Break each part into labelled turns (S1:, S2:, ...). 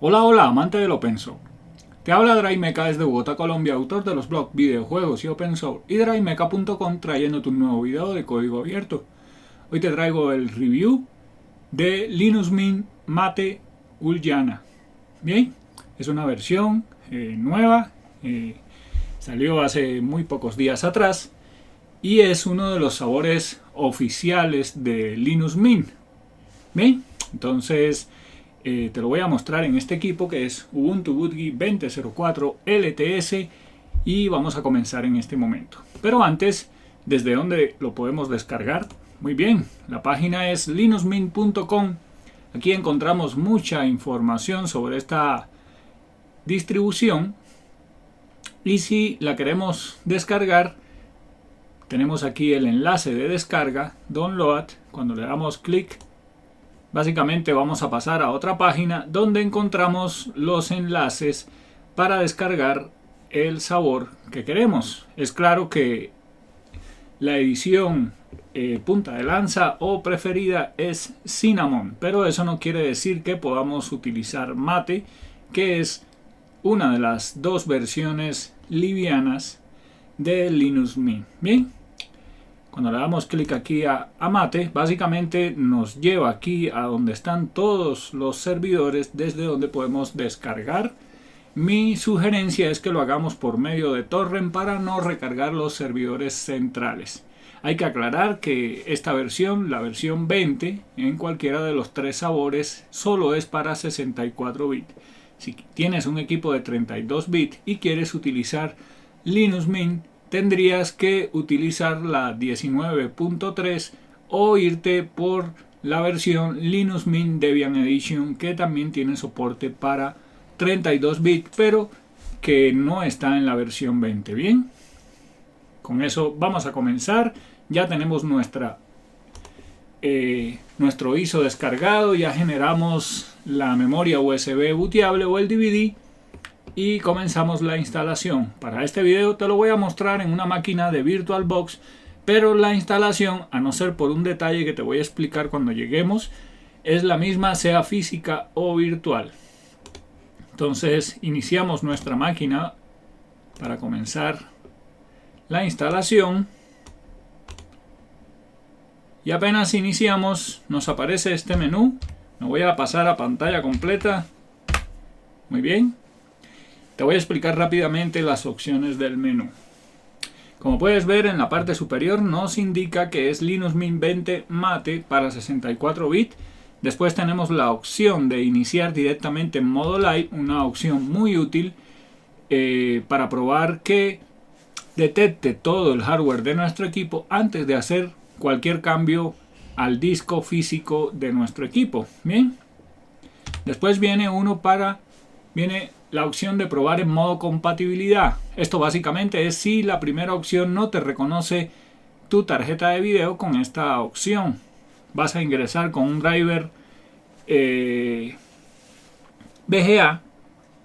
S1: Hola, hola, amante del Open Source. Te habla DryMeca desde Bogotá, Colombia, autor de los blogs, videojuegos y Open Source y DryMeca.com trayéndote un nuevo video de código abierto. Hoy te traigo el review de Linux Mint Mate Ulyana. Bien, es una versión nueva, salió hace muy pocos días atrás y es uno de los sabores oficiales de Linux Mint. Bien, entonces te lo voy a mostrar en este equipo que es Ubuntu Budgie 20.04 LTS y vamos a comenzar en este momento. Pero antes, ¿desde dónde lo podemos descargar? Muy bien, la página es linuxmint.com. Aquí encontramos mucha información sobre esta distribución y si la queremos descargar, tenemos aquí el enlace de descarga, download. Cuando le damos clic, básicamente vamos a pasar a otra página donde encontramos los enlaces para descargar el sabor que queremos. Es claro que la edición punta de lanza o preferida es Cinnamon, pero eso no quiere decir que podamos utilizar Mate, que es una de las dos versiones livianas de Linux Mint. Bien, cuando le damos clic aquí a Mate, básicamente nos lleva aquí a donde están todos los servidores desde donde podemos descargar. Mi sugerencia es que lo hagamos por medio de torrent para no recargar los servidores centrales. Hay que aclarar que esta versión, la versión 20, en cualquiera de los tres sabores, solo es para 64 bits. Si tienes un equipo de 32 bits y quieres utilizar Linux Mint, tendrías que utilizar la 19.3 o irte por la versión Linux Mint Debian Edition, que también tiene soporte para 32 bits, pero que no está en la versión 20. Bien, con eso vamos a comenzar. Ya tenemos nuestro ISO descargado, ya generamos la memoria USB booteable o el DVD y comenzamos la instalación. Para este video te lo voy a mostrar en una máquina de VirtualBox, pero la instalación, a no ser por un detalle que te voy a explicar cuando lleguemos, es la misma sea física o virtual. Entonces iniciamos nuestra máquina para comenzar la instalación y apenas iniciamos nos aparece este menú. Me voy a pasar a pantalla completa. Muy bien. Te voy a explicar rápidamente las opciones del menú. Como puedes ver, en la parte superior nos indica que es Linux Mint 20 Mate para 64 bits. Después tenemos la opción de iniciar directamente en modo live, una opción muy útil para probar que detecte todo el hardware de nuestro equipo antes de hacer cualquier cambio al disco físico de nuestro equipo. Bien. Después viene la opción de probar en modo compatibilidad. Esto básicamente es si la primera opción no te reconoce tu tarjeta de video con esta opción. Vas a ingresar con un driver VGA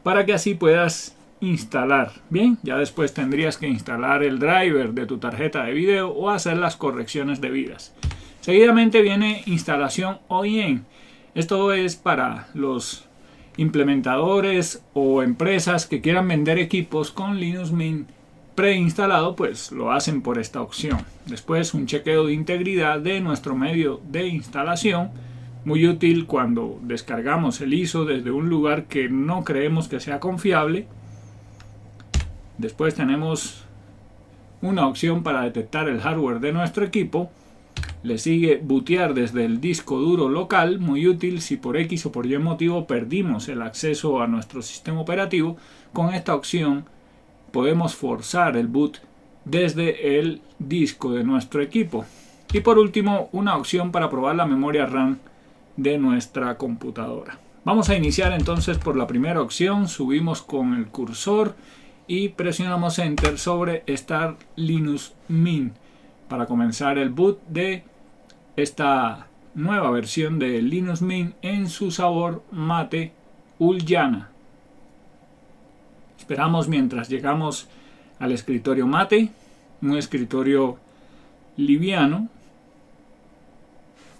S1: para que así puedas instalar. Bien, ya después tendrías que instalar el driver de tu tarjeta de video o hacer las correcciones debidas. Seguidamente viene instalación OEM. Esto es para los implementadores o empresas que quieran vender equipos con Linux Mint preinstalado, pues lo hacen por esta opción. Después un chequeo de integridad de nuestro medio de instalación, muy útil cuando descargamos el ISO desde un lugar que no creemos que sea confiable. Después tenemos una opción para detectar el hardware de nuestro equipo. Le sigue bootear desde el disco duro local, muy útil si por X o por Y motivo perdimos el acceso a nuestro sistema operativo. Con esta opción podemos forzar el boot desde el disco de nuestro equipo. Y por último, una opción para probar la memoria RAM de nuestra computadora. Vamos a iniciar entonces por la primera opción. Subimos con el cursor y presionamos Enter sobre Start Linux Mint para comenzar el boot de esta nueva versión de Linux Mint en su sabor Mate Ulyana. Esperamos mientras llegamos al escritorio Mate, un escritorio liviano.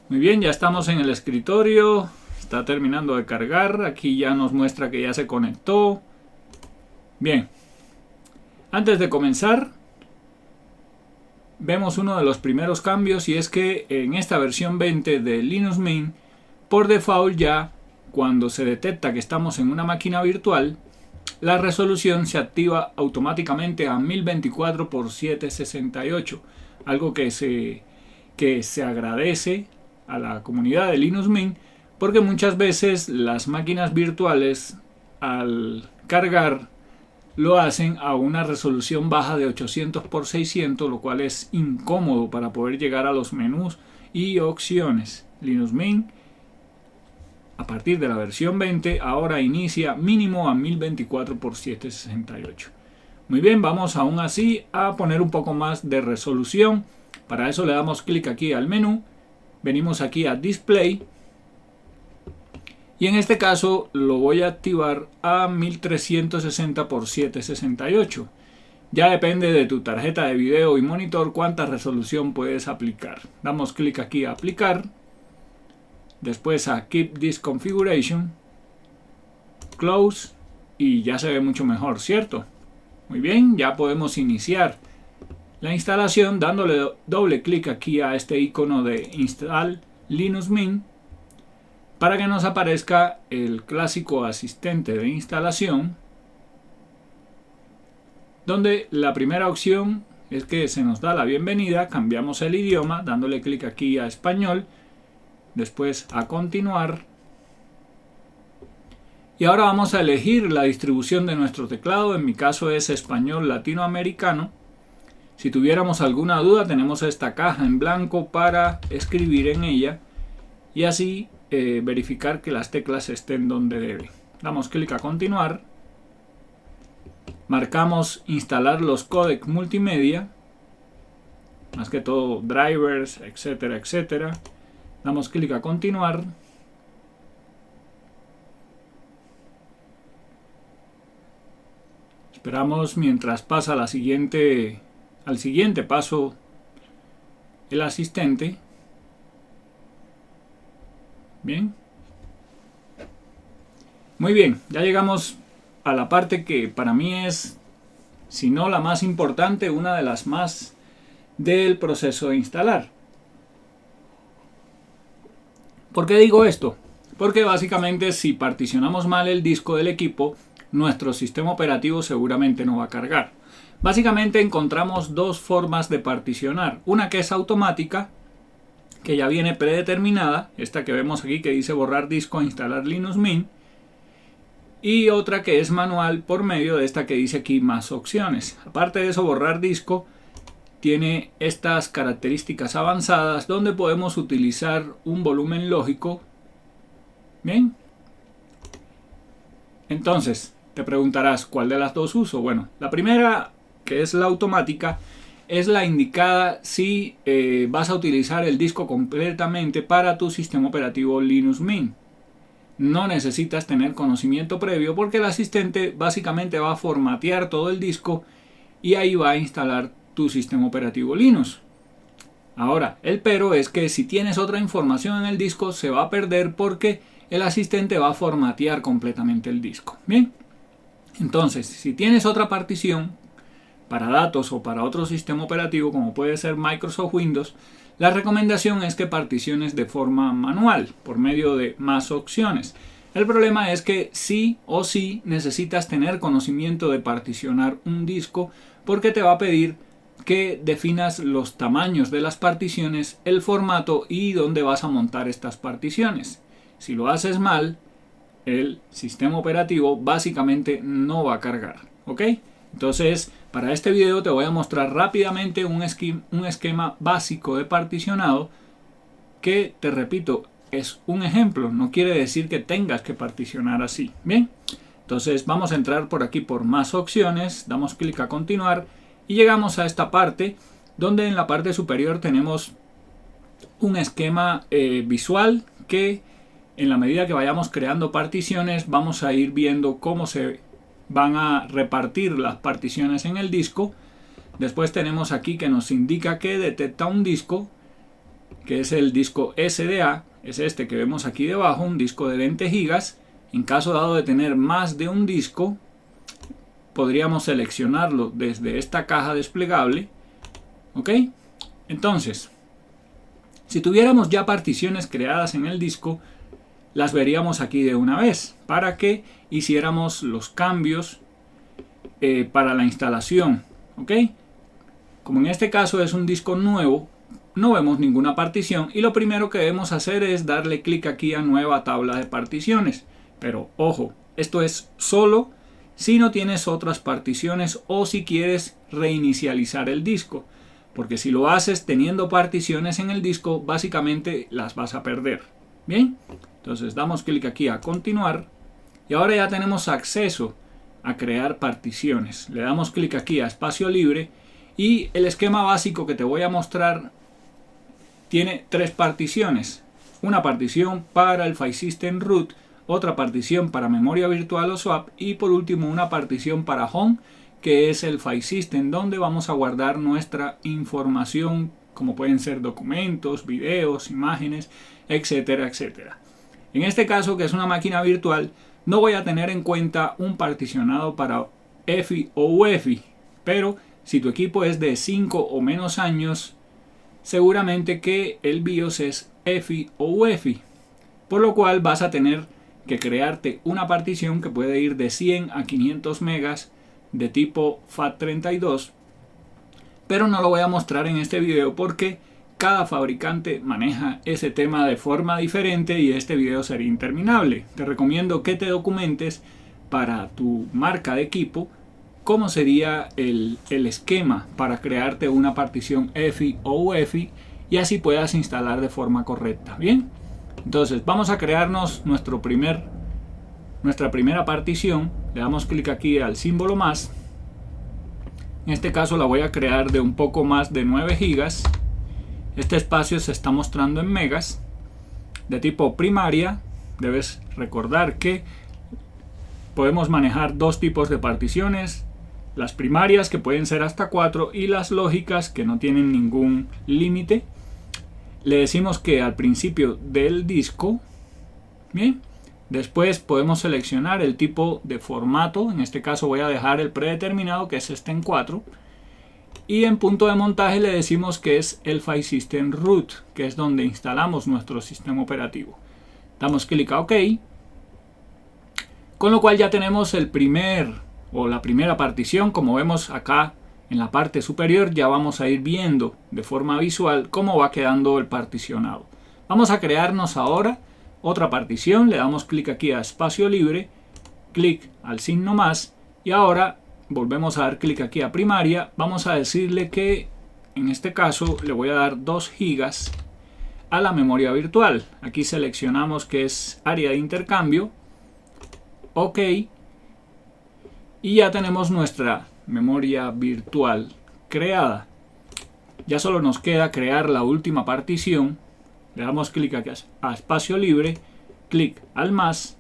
S1: Muy bien, ya estamos en el escritorio, Está terminando de cargar. Aquí ya nos muestra que ya se conectó. Bien. Antes de comenzar, vemos uno de los primeros cambios, y es que en esta versión 20 de Linux Mint, por default ya cuando se detecta que estamos en una máquina virtual, la resolución se activa automáticamente a 1024 x 768, algo que se agradece a la comunidad de Linux Mint, porque muchas veces las máquinas virtuales al cargar lo hacen a una resolución baja de 800 x 600, lo cual es incómodo para poder llegar a los menús y opciones. Linux Mint, a partir de la versión 20, ahora inicia mínimo a 1024 x 768. Muy bien, vamos aún así a poner un poco más de resolución. Para eso le damos clic aquí al menú, venimos aquí a Display, y en este caso lo voy a activar a 1360 x 768. Ya depende de tu tarjeta de video y monitor cuánta resolución puedes aplicar. Damos clic aquí a aplicar, después a Keep this configuration, Close, y ya se ve mucho mejor, ¿cierto? Muy bien, ya podemos iniciar la instalación dándole doble clic aquí a este icono de Install Linux Mint, para que nos aparezca el clásico asistente de instalación, donde la primera opción es que se nos da la bienvenida. Cambiamos el idioma dándole clic aquí a español, después a continuar, y ahora vamos a elegir la distribución de nuestro teclado. En mi caso es español latinoamericano. Si tuviéramos alguna duda, tenemos esta caja en blanco para escribir en ella y así verificar que las teclas estén donde deben. Damos clic a continuar, marcamos instalar los códecs multimedia, más que todo drivers, etcétera, etcétera. Damos clic a continuar, esperamos mientras pasa al siguiente paso el asistente. Bien. Muy bien, ya llegamos a la parte que para mí es, si no la más importante, una de las más del proceso de instalar. ¿Por qué digo esto? Porque básicamente si particionamos mal el disco del equipo, nuestro sistema operativo seguramente no va a cargar. Básicamente encontramos dos formas de particionar. Una que es automática, que ya viene predeterminada, esta que vemos aquí que dice borrar disco e instalar Linux Mint, y otra que es manual por medio de esta que dice aquí más opciones. Aparte de eso, borrar disco tiene estas características avanzadas donde podemos utilizar un volumen lógico. Bien, entonces te preguntarás cuál de las dos uso. Bueno, la primera, que es la automática, es la indicada si vas a utilizar el disco completamente para tu sistema operativo Linux Mint. No necesitas tener conocimiento previo porque el asistente básicamente va a formatear todo el disco y ahí va a instalar tu sistema operativo Linux. Ahora, el pero es que si tienes otra información en el disco se va a perder porque el asistente va a formatear completamente el disco. Bien, entonces si tienes otra partición para datos o para otro sistema operativo como puede ser Microsoft Windows, la recomendación es que particiones de forma manual por medio de más opciones. El problema es que sí o sí necesitas tener conocimiento de particionar un disco porque te va a pedir que definas los tamaños de las particiones, el formato y dónde vas a montar estas particiones. Si lo haces mal, el sistema operativo básicamente no va a cargar, ¿ok? Entonces, para este video te voy a mostrar rápidamente un esquema básico de particionado que, te repito, es un ejemplo, no quiere decir que tengas que particionar así. Bien, entonces vamos a entrar por aquí por más opciones, damos clic a continuar y llegamos a esta parte donde en la parte superior tenemos un esquema visual que en la medida que vayamos creando particiones vamos a ir viendo cómo se van a repartir las particiones en el disco. Después tenemos aquí que nos indica que detecta un disco, que es el disco SDA, es este que vemos aquí debajo, un disco de 20 gigas. En caso dado de tener más de un disco, podríamos seleccionarlo desde esta caja desplegable. ¿Ok? Entonces, si tuviéramos ya particiones creadas en el disco, las veríamos aquí de una vez para que hiciéramos los cambios para la instalación. ¿Ok? Como en este caso es un disco nuevo, no vemos ninguna partición y lo primero que debemos hacer es darle clic aquí a nueva tabla de particiones. Pero ojo, esto es solo si no tienes otras particiones o si quieres reinicializar el disco, porque si lo haces teniendo particiones en el disco, básicamente las vas a perder. Bien, entonces damos clic aquí a continuar y ahora ya tenemos acceso a crear particiones. Le damos clic aquí a espacio libre y el esquema básico que te voy a mostrar tiene tres particiones. Una partición para el File System Root, otra partición para memoria virtual o swap y por último una partición para Home, que es el File System donde vamos a guardar nuestra información, como pueden ser documentos, videos, imágenes, etcétera, etcétera. En este caso, que es una máquina virtual, no voy a tener en cuenta un particionado para EFI o UEFI, pero si tu equipo es de 5 o menos años, seguramente que el BIOS es EFI o UEFI, por lo cual vas a tener que crearte una partición que puede ir de 100 a 500 megas de tipo FAT32, pero no lo voy a mostrar en este video porque cada fabricante maneja ese tema de forma diferente y este video sería interminable. Te recomiendo que te documentes para tu marca de equipo cómo sería el esquema para crearte una partición EFI o UEFI y así puedas instalar de forma correcta. Bien, entonces vamos a crearnos nuestra primera partición. Le damos clic aquí al símbolo más. En este caso la voy a crear de un poco más de 9 gigas. Este espacio se está mostrando en megas. De tipo primaria, debes recordar que podemos manejar dos tipos de particiones. Las primarias, que pueden ser hasta 4, y las lógicas, que no tienen ningún límite. Le decimos que al principio del disco, bien, después podemos seleccionar el tipo de formato. En este caso voy a dejar el predeterminado, que es este en 4. Y en punto de montaje le decimos que es el File System Root, que es donde instalamos nuestro sistema operativo. Damos clic a OK. Con lo cual ya tenemos la primera partición. Como vemos acá en la parte superior, ya vamos a ir viendo de forma visual cómo va quedando el particionado. Vamos a crearnos ahora otra partición. Le damos clic aquí a espacio libre, clic al signo más y ahora volvemos a dar clic aquí a primaria. Vamos a decirle que en este caso le voy a dar 2 gigas a la memoria virtual. Aquí seleccionamos que es área de intercambio. OK. Y ya tenemos nuestra memoria virtual creada. Ya solo nos queda crear la última partición. Le damos clic aquí a espacio libre, clic al más,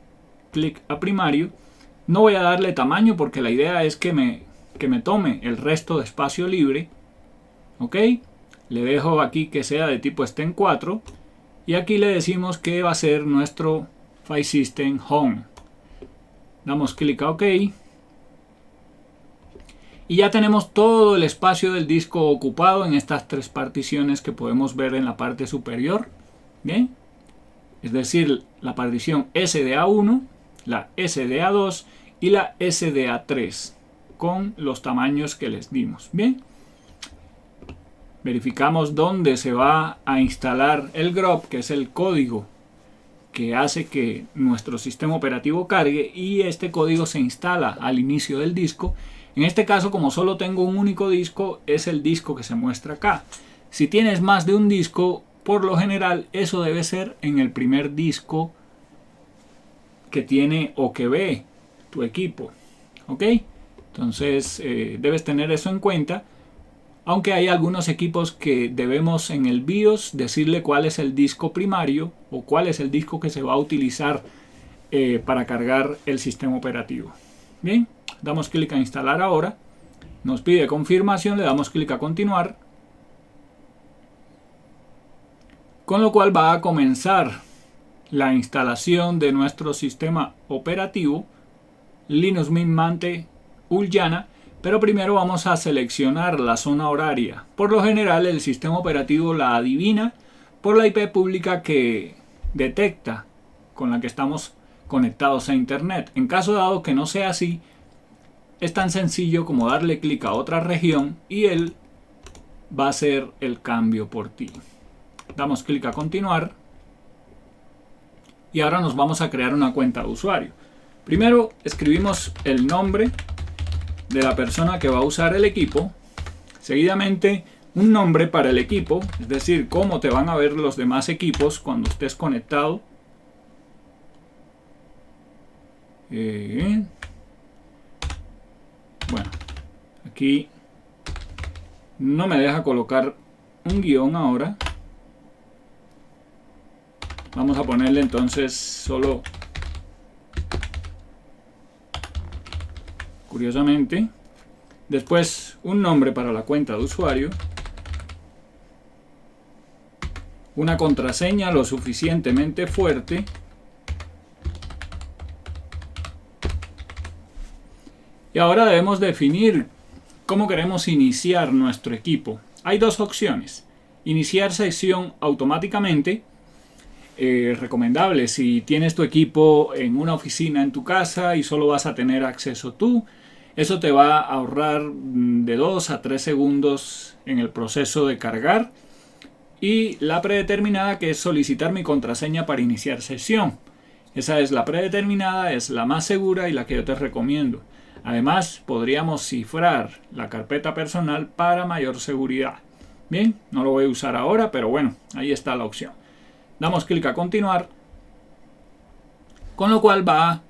S1: clic a primario. No voy a darle tamaño porque la idea es que me tome el resto de espacio libre. OK. Le dejo aquí que sea de tipo Sten 4. Y aquí le decimos que va a ser nuestro File System Home. Damos clic a OK. Y ya tenemos todo el espacio del disco ocupado en estas tres particiones que podemos ver en la parte superior. Bien. Es decir, la partición SDA1, la SDA2 y la SDA3 con los tamaños que les dimos. Bien. Verificamos dónde se va a instalar el GROP, que es el código que hace que nuestro sistema operativo cargue, y este código se instala al inicio del disco. En este caso, como solo tengo un único disco, es el disco que se muestra acá. Si tienes más de un disco, por lo general eso debe ser en el primer disco que tiene o que ve tu equipo. ¿Ok? Entonces debes tener eso en cuenta. Aunque hay algunos equipos que debemos en el BIOS decirle cuál es el disco primario o cuál es el disco que se va a utilizar para cargar el sistema operativo. Bien, damos clic a instalar ahora. Nos pide confirmación, le damos clic a continuar. Con lo cual va a comenzar la instalación de nuestro sistema operativo Linux Mint Mate Ulyana, pero primero vamos a seleccionar la zona horaria. Por lo general el sistema operativo la adivina por la IP pública que detecta con la que estamos conectados a internet. En caso dado que no sea así, es tan sencillo como darle clic a otra región y él va a hacer el cambio por ti. Damos clic a continuar y ahora nos vamos a crear una cuenta de usuario. Primero escribimos el nombre de la persona que va a usar el equipo, seguidamente un nombre para el equipo, es decir, cómo te van a ver los demás equipos cuando estés conectado. Bueno, aquí no me deja colocar un guión ahora. Vamos a ponerle entonces solo curiosamente. Después un nombre para la cuenta de usuario. Una contraseña lo suficientemente fuerte. Y ahora debemos definir cómo queremos iniciar nuestro equipo. Hay dos opciones. Iniciar sesión automáticamente. Recomendable si tienes tu equipo en una oficina en tu casa y solo vas a tener acceso tú. Eso te va a ahorrar de 2 a 3 segundos en el proceso de cargar. Y la predeterminada, que es solicitar mi contraseña para iniciar sesión. Esa es la predeterminada, es la más segura y la que yo te recomiendo. Además, podríamos cifrar la carpeta personal para mayor seguridad. Bien, no lo voy a usar ahora, pero bueno, ahí está la opción. Damos clic a continuar, con lo cual va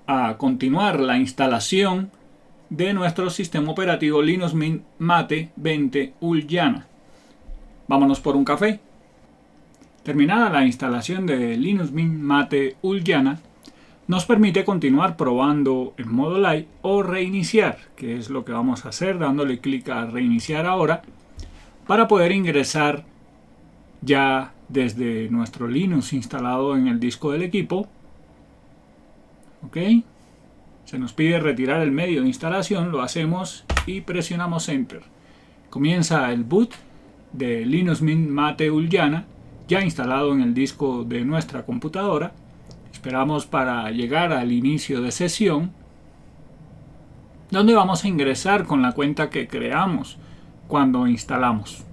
S1: a continuar la instalación de nuestro sistema operativo Linux Mint Mate 20 Ulyana. Vámonos por un café. Terminada la instalación de Linux Mint Mate Ulyana, nos permite continuar probando en modo live o reiniciar, que es lo que vamos a hacer dándole clic a reiniciar ahora, para poder ingresar ya desde nuestro Linux instalado en el disco del equipo. Ok, se nos pide retirar el medio de instalación, lo hacemos y presionamos Enter. Comienza el boot de Linux Mint Mate Ulyana, ya instalado en el disco de nuestra computadora. Esperamos para llegar al inicio de sesión, donde vamos a ingresar con la cuenta que creamos cuando instalamos.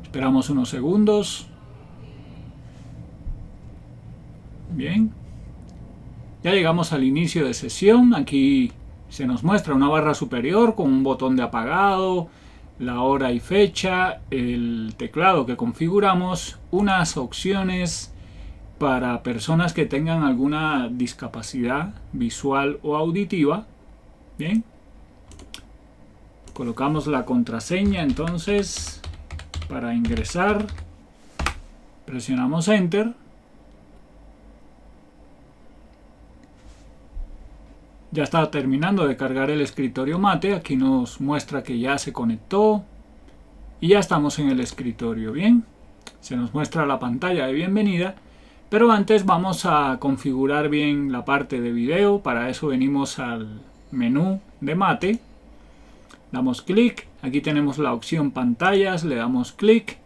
S1: Esperamos unos segundos. Bien. Ya llegamos al inicio de sesión. Aquí se nos muestra una barra superior con un botón de apagado, la hora y fecha, el teclado que configuramos, unas opciones para personas que tengan alguna discapacidad visual o auditiva. Bien. Colocamos la contraseña entonces para ingresar. Presionamos Enter. Ya está terminando de cargar el escritorio Mate. Aquí nos muestra que ya se conectó. Y ya estamos en el escritorio. Bien. Se nos muestra la pantalla de bienvenida. Pero antes vamos a configurar bien la parte de video. Para eso venimos al menú de Mate. Damos clic. Aquí tenemos la opción pantallas. Le damos clic.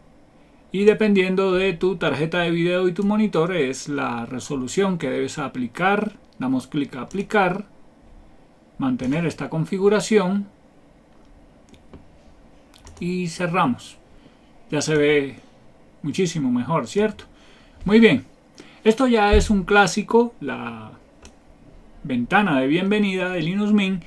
S1: Y dependiendo de tu tarjeta de video y tu monitor es la resolución que debes aplicar. Damos clic a aplicar. Mantener esta configuración. Y cerramos. Ya se ve muchísimo mejor, ¿cierto? Muy bien. Esto ya es un clásico, la ventana de bienvenida de Linux Mint,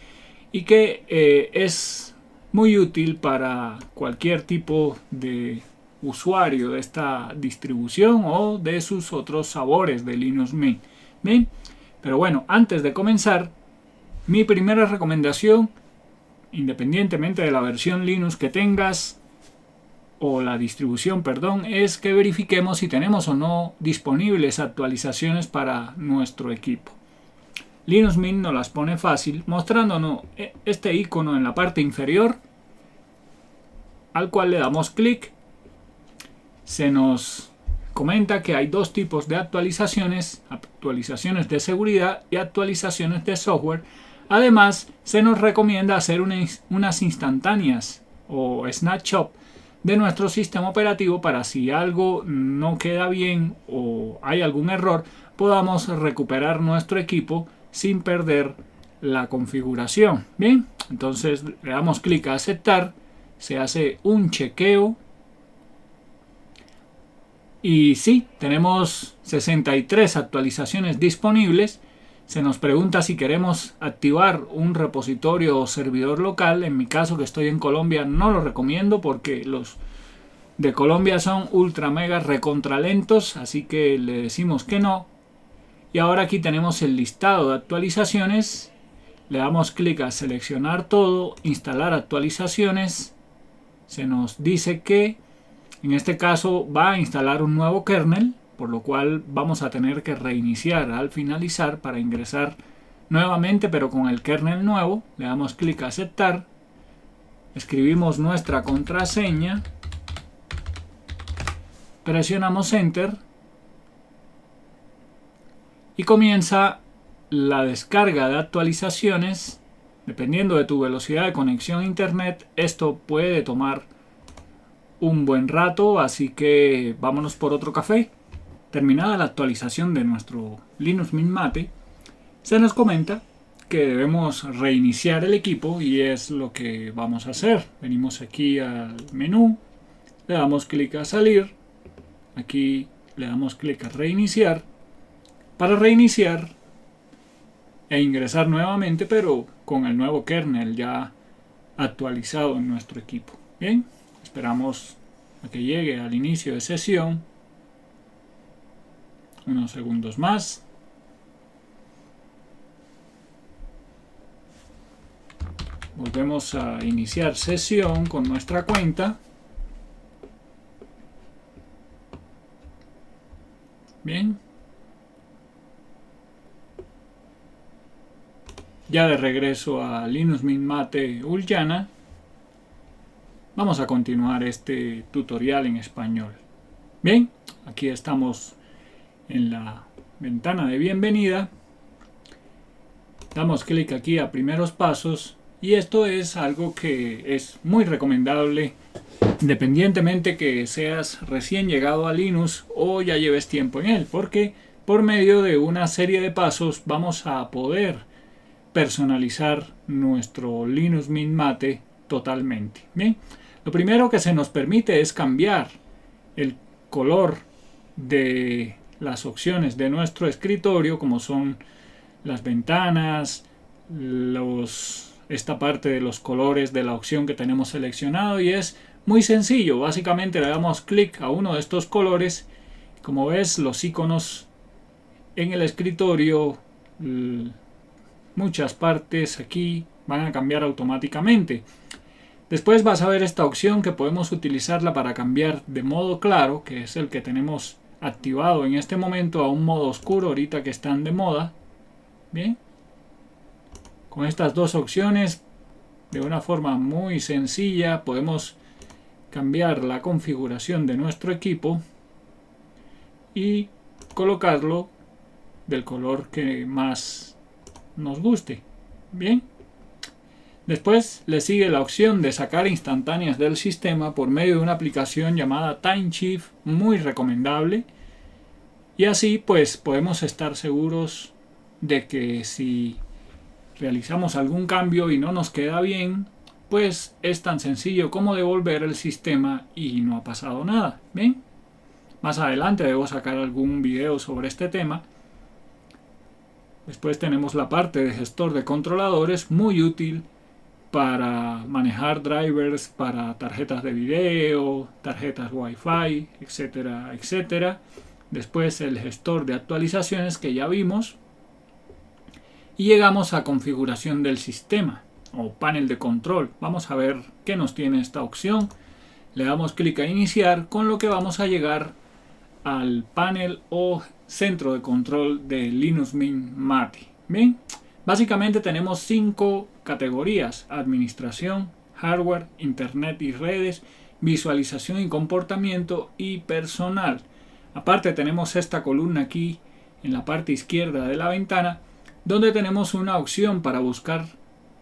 S1: y que es muy útil para cualquier tipo de usuario de esta distribución o de sus otros sabores de Linux Mint. Bien, pero bueno, antes de comenzar, mi primera recomendación, independientemente de la versión Linux que tengas, o la distribución, perdón, es que verifiquemos si tenemos o no disponibles actualizaciones para nuestro equipo. Linux Mint nos las pone fácil, mostrándonos este icono en la parte inferior, al cual le damos clic. Se nos comenta que hay dos tipos de actualizaciones: actualizaciones de seguridad y actualizaciones de software. Además, se nos recomienda hacer unas instantáneas o snapshot de nuestro sistema operativo para, si algo no queda bien o hay algún error, podamos recuperar nuestro equipo sin perder la configuración. Bien, entonces le damos clic a aceptar, se hace un chequeo y sí, tenemos 63 actualizaciones disponibles. Se nos pregunta si queremos activar un repositorio o servidor local. En mi caso, que estoy en Colombia, no lo recomiendo porque los de Colombia son ultra mega recontra lentos, así que le decimos que no. Y ahora aquí tenemos el listado de actualizaciones. Le damos clic a seleccionar todo, instalar actualizaciones. Se nos dice que en este caso va a instalar un nuevo kernel, por lo cual vamos a tener que reiniciar al finalizar para ingresar nuevamente, pero con el kernel nuevo. Le damos clic a aceptar, escribimos nuestra contraseña, presionamos enter y comienza la descarga de actualizaciones. Dependiendo de tu velocidad de conexión a internet, esto puede tomar un buen rato, así que vámonos por otro café. Terminada la actualización de nuestro Linux Mint Mate, se nos comenta que debemos reiniciar el equipo y es lo que vamos a hacer. Venimos aquí al menú, le damos clic a salir, aquí le damos clic a reiniciar para reiniciar e ingresar nuevamente, pero con el nuevo kernel ya actualizado en nuestro equipo. Bien, esperamos a que llegue al inicio de sesión. Unos segundos más. Volvemos a iniciar sesión con nuestra cuenta. Bien. Ya de regreso a Linux Mint Mate Ulyana. Vamos a continuar este tutorial en español. Bien, aquí estamos en la ventana de bienvenida. Damos clic aquí a primeros pasos y esto es algo que es muy recomendable independientemente que seas recién llegado a Linux o ya lleves tiempo en él, porque por medio de una serie de pasos vamos a poder personalizar nuestro Linux Mint Mate totalmente. Bien, lo primero que se nos permite es cambiar el color de las opciones de nuestro escritorio, como son las ventanas, esta parte de los colores de la opción que tenemos seleccionado, y es muy sencillo. Básicamente le damos clic a uno de estos colores. Como ves, los iconos en el escritorio, muchas partes aquí van a cambiar automáticamente. Después vas a ver esta opción que podemos utilizarla para cambiar de modo claro, que es el que tenemos activado en este momento, a un modo oscuro ahorita que están de moda. Bien, con estas dos opciones, de una forma muy sencilla, podemos cambiar la configuración de nuestro equipo y colocarlo del color que más nos guste. Bien, después le sigue la opción de sacar instantáneas del sistema por medio de una aplicación llamada TimeShift, muy recomendable, y así pues podemos estar seguros de que si realizamos algún cambio y no nos queda bien, pues es tan sencillo como devolver el sistema y no ha pasado nada. Bien, más adelante debo sacar algún video sobre este tema. Después tenemos la parte de gestor de controladores, muy útil para manejar drivers para tarjetas de video, tarjetas Wi-Fi, etcétera, etcétera. Después el gestor de actualizaciones que ya vimos. Y llegamos a configuración del sistema o panel de control. Vamos a ver qué nos tiene esta opción. Le damos clic a iniciar, con lo que vamos a llegar al panel o centro de control de Linux Mint Mate. Bien, básicamente tenemos 5 categorías: administración, hardware, internet y redes, visualización y comportamiento y personal. Aparte tenemos esta columna aquí en la parte izquierda de la ventana, donde tenemos una opción para buscar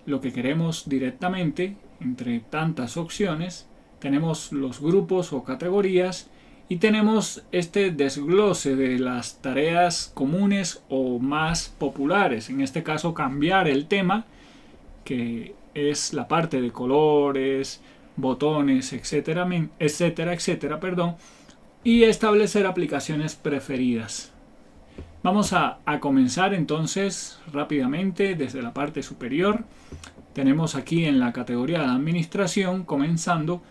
S1: lo que queremos directamente entre tantas opciones. Tenemos los grupos o categorías y tenemos este desglose de las tareas comunes o más populares. En este caso, cambiar el tema, que es la parte de colores, botones, etcétera, perdón, y establecer aplicaciones preferidas. Vamos a comenzar entonces rápidamente desde la parte superior. Tenemos aquí en la categoría de administración, comenzando,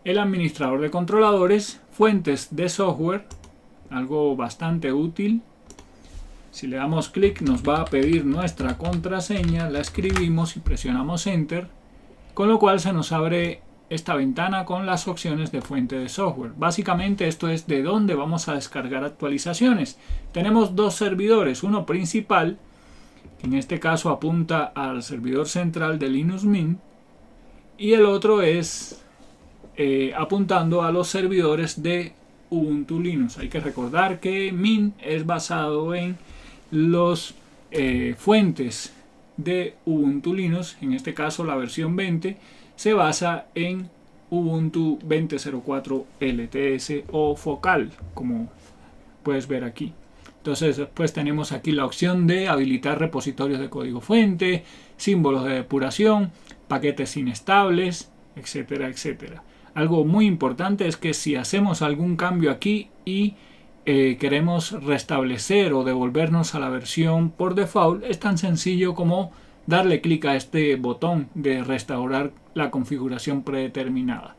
S1: el administrador de controladores, fuentes de software, algo bastante útil. Si le damos clic nos va a pedir nuestra contraseña, la escribimos y presionamos Enter, con lo cual se nos abre esta ventana con las opciones de fuente de software. Básicamente esto es de dónde vamos a descargar actualizaciones. Tenemos dos servidores, uno principal, que en este caso apunta al servidor central de Linux Mint, y el otro es apuntando a los servidores de Ubuntu Linux. Hay que recordar que Mint es basado en los fuentes de Ubuntu Linux. En este caso la versión 20 se basa en Ubuntu 20.04 LTS o Focal, como puedes ver aquí. Entonces después tenemos aquí la opción de habilitar repositorios de código fuente, símbolos de depuración, paquetes inestables, etcétera, etcétera. Algo muy importante es que si hacemos algún cambio aquí y queremos restablecer o devolvernos a la versión por default, es tan sencillo como darle clic a este botón de restaurar la configuración predeterminada.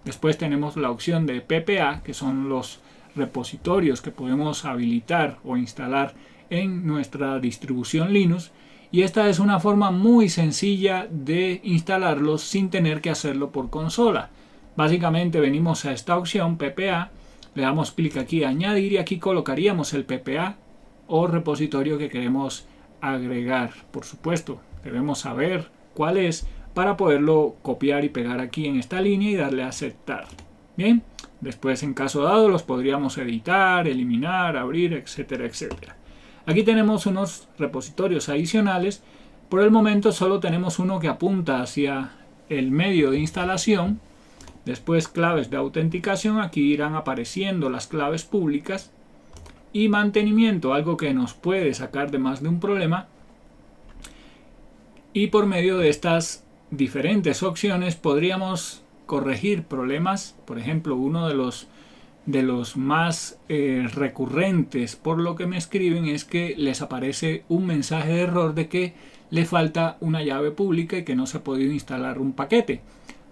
S1: Después tenemos la opción de PPA, que son los repositorios que podemos habilitar o instalar en nuestra distribución Linux, y esta es una forma muy sencilla de instalarlos sin tener que hacerlo por consola. Básicamente venimos a esta opción PPA, le damos clic aquí a añadir y aquí colocaríamos el PPA o repositorio que queremos agregar. Por supuesto, debemos saber cuál es para poderlo copiar y pegar aquí en esta línea y darle a aceptar. Bien, después en caso dado los podríamos editar, eliminar, abrir, etcétera, etcétera. Aquí tenemos unos repositorios adicionales. Por el momento solo tenemos uno que apunta hacia el medio de instalación. Después claves de autenticación, aquí irán apareciendo las claves públicas. Y mantenimiento, algo que nos puede sacar de más de un problema. Y por medio de estas diferentes opciones podríamos corregir problemas. Por ejemplo, uno de los más recurrentes por lo que me escriben es que les aparece un mensaje de error de que le falta una llave pública y que no se ha podido instalar un paquete.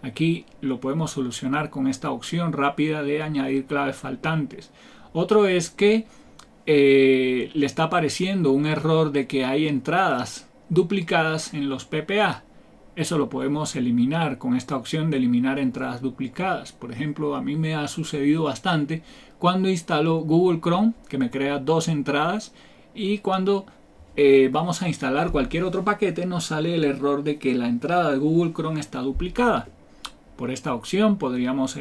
S1: Aquí lo podemos solucionar con esta opción rápida de añadir claves faltantes. Otro es que le está apareciendo un error de que hay entradas duplicadas en los PPA. Eso lo podemos eliminar con esta opción de eliminar entradas duplicadas. Por ejemplo, a mí me ha sucedido bastante cuando instalo Google Chrome, que me crea dos entradas, y cuando vamos a instalar cualquier otro paquete nos sale el error de que la entrada de Google Chrome está duplicada. Por esta opción podríamos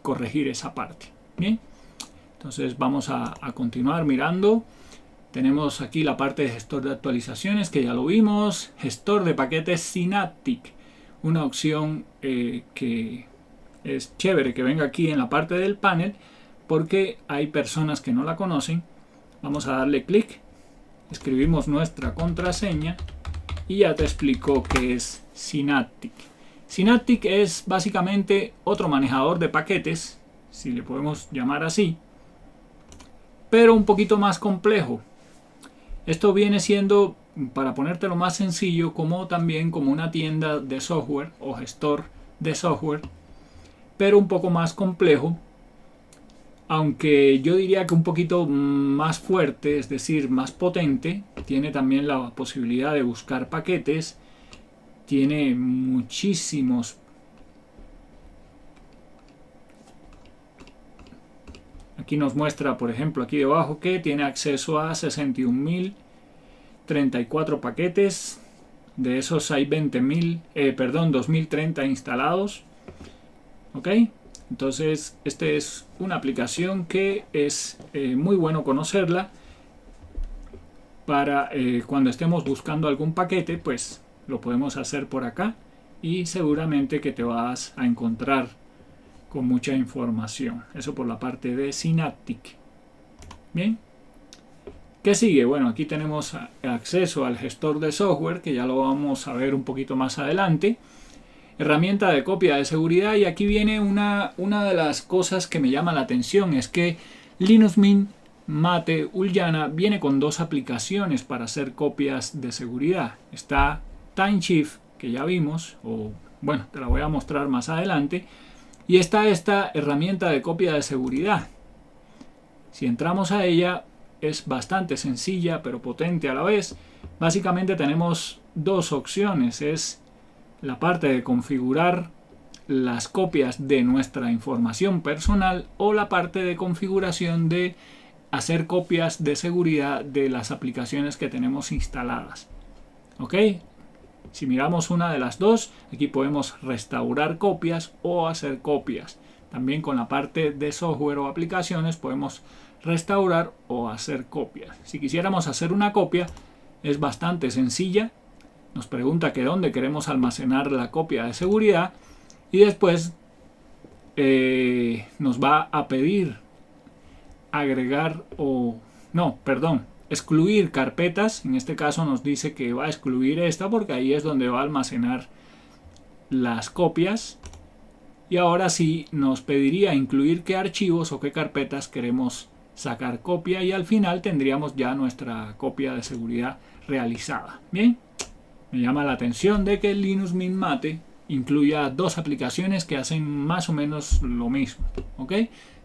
S1: corregir esa parte. Bien, entonces vamos a continuar mirando. Tenemos aquí la parte de gestor de actualizaciones, que ya lo vimos. Gestor de paquetes Synaptic, una opción que es chévere que venga aquí en la parte del panel, porque hay personas que no la conocen. Vamos a darle clic, escribimos nuestra contraseña y ya te explico qué es Synaptic. Synaptic es básicamente otro manejador de paquetes, si le podemos llamar así, pero un poquito más complejo. Esto viene siendo, para ponértelo más sencillo, como también como una tienda de software o gestor de software, pero un poco más complejo, aunque yo diría que un poquito más fuerte, es decir, más potente. Tiene también la posibilidad de buscar paquetes, tiene muchísimos Aquí nos muestra, por ejemplo, aquí debajo que tiene acceso a 61.034 paquetes. De esos hay 20.030 instalados. ¿Ok? Entonces, esta es una aplicación que es muy bueno conocerla para cuando estemos buscando algún paquete, pues lo podemos hacer por acá y seguramente que te vas a encontrar con mucha información. Eso por la parte de Synaptic. Bien. ¿Qué sigue? Bueno, aquí tenemos acceso al gestor de software, que ya lo vamos a ver un poquito más adelante. Herramienta de copia de seguridad, y aquí viene una de las cosas que me llama la atención, es que Linux Mint Mate Ulyana viene con dos aplicaciones para hacer copias de seguridad. Está TimeShift, que ya vimos, o bueno, te la voy a mostrar más adelante, y está esta herramienta de copia de seguridad. Si entramos a ella, es bastante sencilla pero potente a la vez. Básicamente tenemos dos opciones, es la parte de configurar las copias de nuestra información personal o la parte de configuración de hacer copias de seguridad de las aplicaciones que tenemos instaladas. ¿Ok? Si miramos una de las dos, aquí podemos restaurar copias o hacer copias. También con la parte de software o aplicaciones podemos restaurar o hacer copias. Si quisiéramos hacer una copia, es bastante sencilla. Nos pregunta que dónde queremos almacenar la copia de seguridad y después nos va a pedir agregar excluir carpetas. En este caso nos dice que va a excluir esta porque ahí es donde va a almacenar las copias. Y ahora sí nos pediría incluir qué archivos o qué carpetas queremos sacar copia, y al final tendríamos ya nuestra copia de seguridad realizada. Bien, me llama la atención de que Linux Mint Mate incluya dos aplicaciones que hacen más o menos lo mismo. ¿Ok?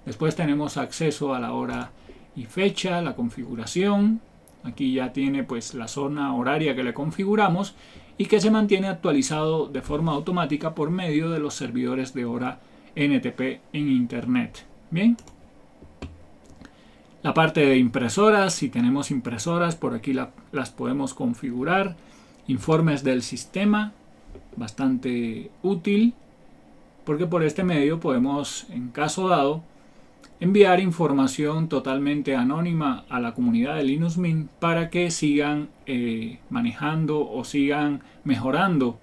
S1: Después tenemos acceso a la hora y fecha, la configuración. Aquí ya tiene pues la zona horaria que le configuramos y que se mantiene actualizado de forma automática por medio de los servidores de hora NTP en Internet. Bien. La parte de impresoras, si tenemos impresoras, por aquí las podemos configurar. Informes del sistema, bastante útil, porque por este medio podemos, en caso dado, enviar información totalmente anónima a la comunidad de Linux Mint para que sigan manejando o sigan mejorando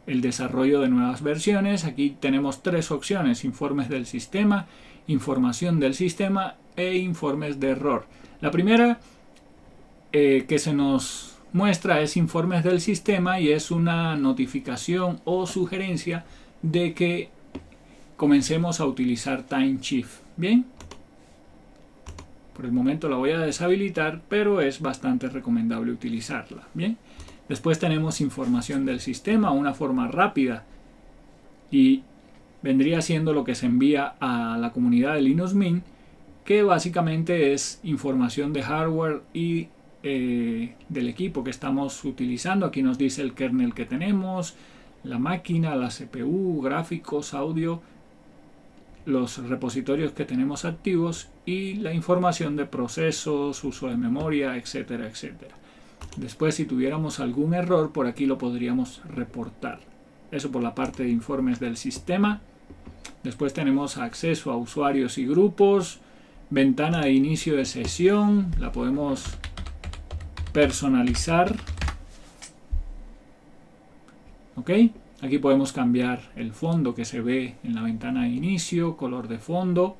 S1: el desarrollo de nuevas versiones. Aquí tenemos tres opciones: informes del sistema, información del sistema e informes de error. La primera que se nos muestra es informes del sistema y es una notificación o sugerencia de que comencemos a utilizar TimeShift. Bien, por el momento la voy a deshabilitar, pero es bastante recomendable utilizarla. Bien, después tenemos información del sistema, una forma rápida, y vendría siendo lo que se envía a la comunidad de Linux Mint, que básicamente es información de hardware y del equipo que estamos utilizando. Aquí nos dice el kernel que tenemos, la máquina, la CPU, gráficos, audio, los repositorios que tenemos activos y la información de procesos, uso de memoria, etcétera, etcétera. Después, si tuviéramos algún error, por aquí lo podríamos reportar. Eso por la parte de informes del sistema. Después tenemos acceso a usuarios y grupos, ventana de inicio de sesión, la podemos personalizar. ¿Ok? Aquí podemos cambiar el fondo que se ve en la ventana de inicio, color de fondo.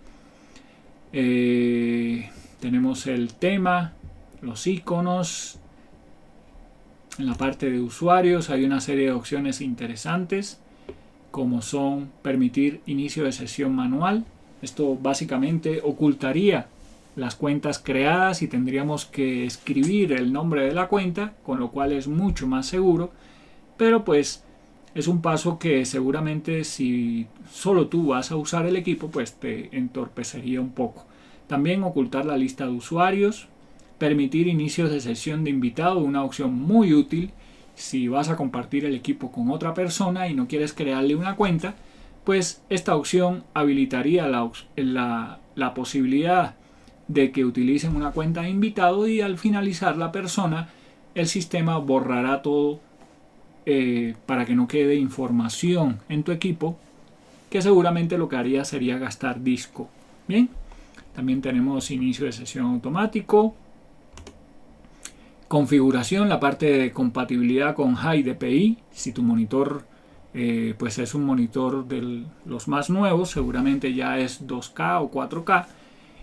S1: Tenemos el tema, los iconos. En la parte de usuarios hay una serie de opciones interesantes, como son permitir inicio de sesión manual. Esto básicamente ocultaría las cuentas creadas y tendríamos que escribir el nombre de la cuenta, con lo cual es mucho más seguro, pero pues es un paso que seguramente si solo tú vas a usar el equipo, pues te entorpecería un poco. También ocultar la lista de usuarios, permitir inicios de sesión de invitado, una opción muy útil si vas a compartir el equipo con otra persona y no quieres crearle una cuenta, pues esta opción habilitaría la posibilidad de que utilicen una cuenta de invitado, y al finalizar la persona el sistema borrará todo para que no quede información en tu equipo que seguramente lo que haría sería gastar disco. Bien, también tenemos inicio de sesión automático, configuración, la parte de compatibilidad con High DPI. Si tu monitor pues es un monitor de los más nuevos, seguramente ya es 2K o 4K,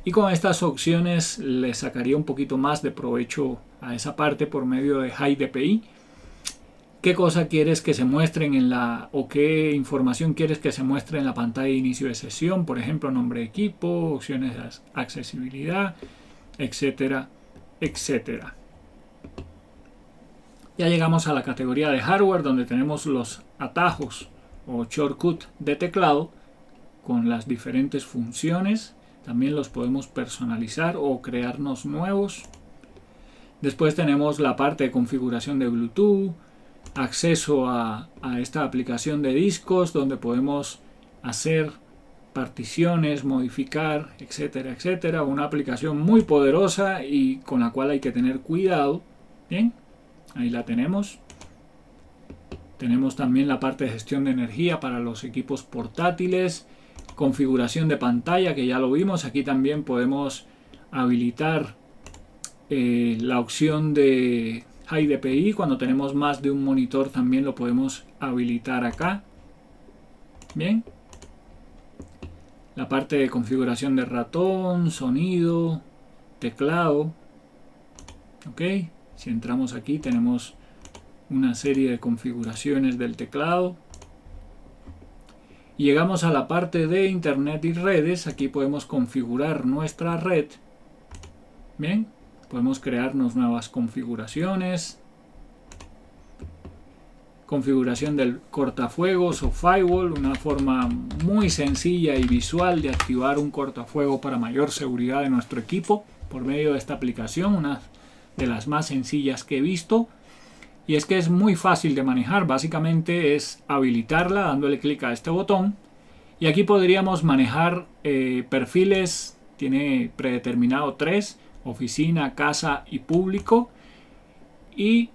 S1: y con estas opciones le sacaría un poquito más de provecho a esa parte por medio de High DPI. ¿Qué cosa quieres que se muestren o qué información quieres que se muestre en la pantalla de inicio de sesión? Por ejemplo, nombre de equipo, opciones de accesibilidad, etcétera, etcétera. Ya llegamos a la categoría de hardware, donde tenemos los atajos o shortcut de teclado con las diferentes funciones. También los podemos personalizar o crearnos nuevos. Después tenemos la parte de configuración de Bluetooth, acceso a esta aplicación de discos, donde podemos hacer particiones, modificar, etcétera, etcétera. Una aplicación muy poderosa y con la cual hay que tener cuidado. Bien, ahí la tenemos. Tenemos también la parte de gestión de energía para los equipos portátiles, configuración de pantalla, que ya lo vimos. Aquí también podemos habilitar la opción de High DPI. Cuando tenemos más de un monitor también lo podemos habilitar acá. Bien, la parte de configuración de ratón, sonido, teclado. Ok, si entramos aquí tenemos una serie de configuraciones del teclado. Y llegamos a la parte de internet y redes. Aquí podemos configurar nuestra red. Bien, podemos crearnos nuevas configuraciones. Configuración del cortafuegos o firewall, una forma muy sencilla y visual de activar un cortafuego para mayor seguridad de nuestro equipo por medio de esta aplicación, una de las más sencillas que he visto. Y es que es muy fácil de manejar. Básicamente es habilitarla dándole clic a este botón, y aquí podríamos manejar perfiles. Tiene predeterminado 3: oficina, casa y público, y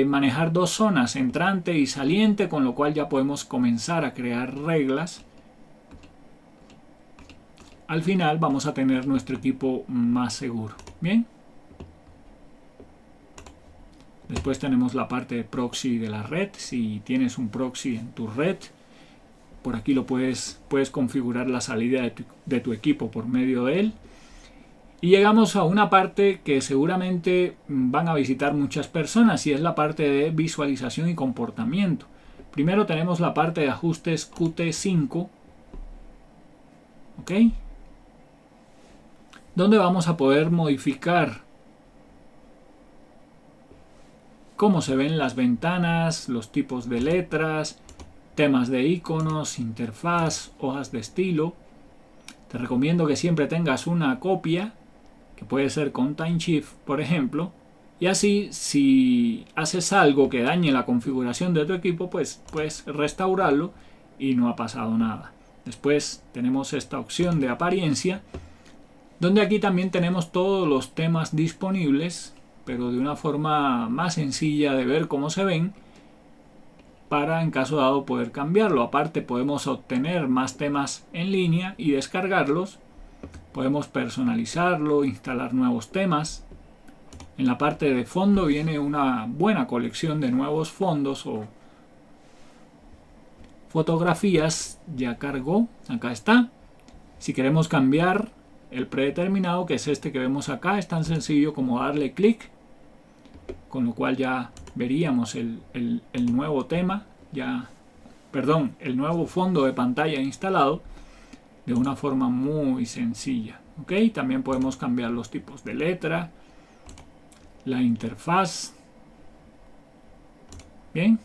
S1: manejar 2 zonas, entrante y saliente, con lo cual ya podemos comenzar a crear reglas. Al final vamos a tener nuestro equipo más seguro. Bien, después tenemos la parte de proxy de la red. Si tienes un proxy en tu red, por aquí lo puedes configurar la salida de tu equipo por medio de él. Y llegamos a una parte que seguramente van a visitar muchas personas, y es la parte de visualización y comportamiento. Primero tenemos la parte de ajustes Qt5, ¿ok?, donde vamos a poder modificar cómo se ven las ventanas, los tipos de letras, temas de iconos, interfaz, hojas de estilo. Te recomiendo que siempre tengas una copia, que puede ser con Time Shift, por ejemplo, y así si haces algo que dañe la configuración de tu equipo, pues puedes restaurarlo y no ha pasado nada. Después tenemos esta opción de apariencia, donde aquí también tenemos todos los temas disponibles, pero de una forma más sencilla de ver cómo se ven, para en caso dado poder cambiarlo. Aparte podemos obtener más temas en línea y descargarlos. Podemos personalizarlo, instalar nuevos temas. En la parte de fondo viene una buena colección de nuevos fondos o fotografías. Ya cargó, acá está. Si queremos cambiar el predeterminado, que es este que vemos acá, es tan sencillo como darle clic, con lo cual ya veríamos el nuevo tema, el nuevo fondo de pantalla instalado de una forma muy sencilla. ¿Ok? También podemos cambiar los tipos de letra, la interfaz. Bien,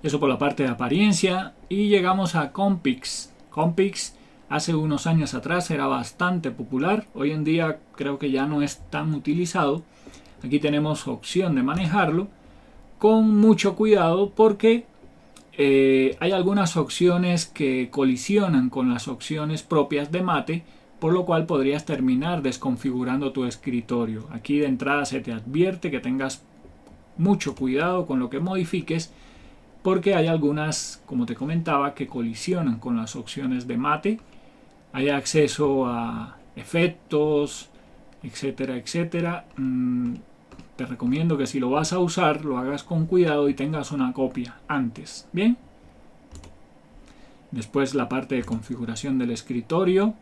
S1: eso por la parte de apariencia. Y llegamos a Compiz. Compiz hace unos años atrás era bastante popular. Hoy en día creo que ya no es tan utilizado. Aquí tenemos opción de manejarlo con mucho cuidado, porque hay algunas opciones que colisionan con las opciones propias de Mate, por lo cual podrías terminar desconfigurando tu escritorio. Aquí de entrada se te advierte que tengas mucho cuidado con lo que modifiques, porque hay algunas, como te comentaba, que colisionan con las opciones de mate. Hay acceso a efectos, etcétera, etcétera. Te recomiendo que si lo vas a usar, lo hagas con cuidado y tengas una copia antes. Bien. Después la parte de configuración del escritorio.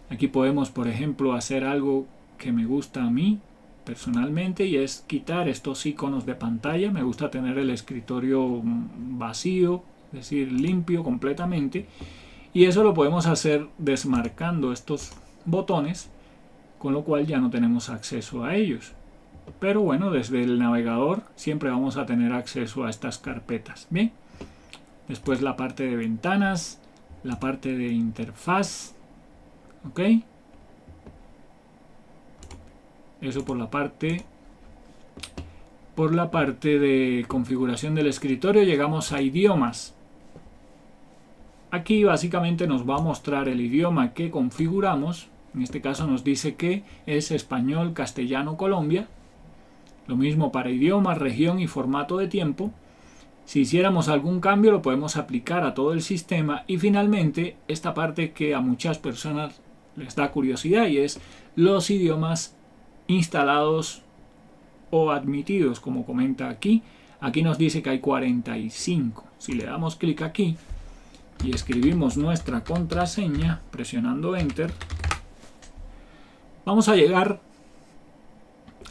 S1: Aquí podemos, por ejemplo, hacer algo que me gusta a mí personalmente, y es quitar estos iconos de pantalla. Me gusta tener el escritorio vacío, es decir, limpio completamente, y eso lo podemos hacer desmarcando estos botones, con lo cual ya no tenemos acceso a ellos. Pero bueno, desde el navegador siempre vamos a tener acceso a estas carpetas. Bien, después la parte de ventanas, la parte de interfaz, ok. Eso por la parte de configuración del escritorio. Llegamos a idiomas. Aquí básicamente nos va a mostrar el idioma que configuramos. En este caso nos dice que es español, castellano, Colombia. Lo mismo para idioma, región y formato de tiempo. Si hiciéramos algún cambio lo podemos aplicar a todo el sistema. Y finalmente esta parte que a muchas personas les da curiosidad, y es los idiomas instalados o admitidos, como comenta aquí. Aquí nos dice que hay 45. Si le damos clic aquí y escribimos nuestra contraseña presionando Enter, vamos a llegar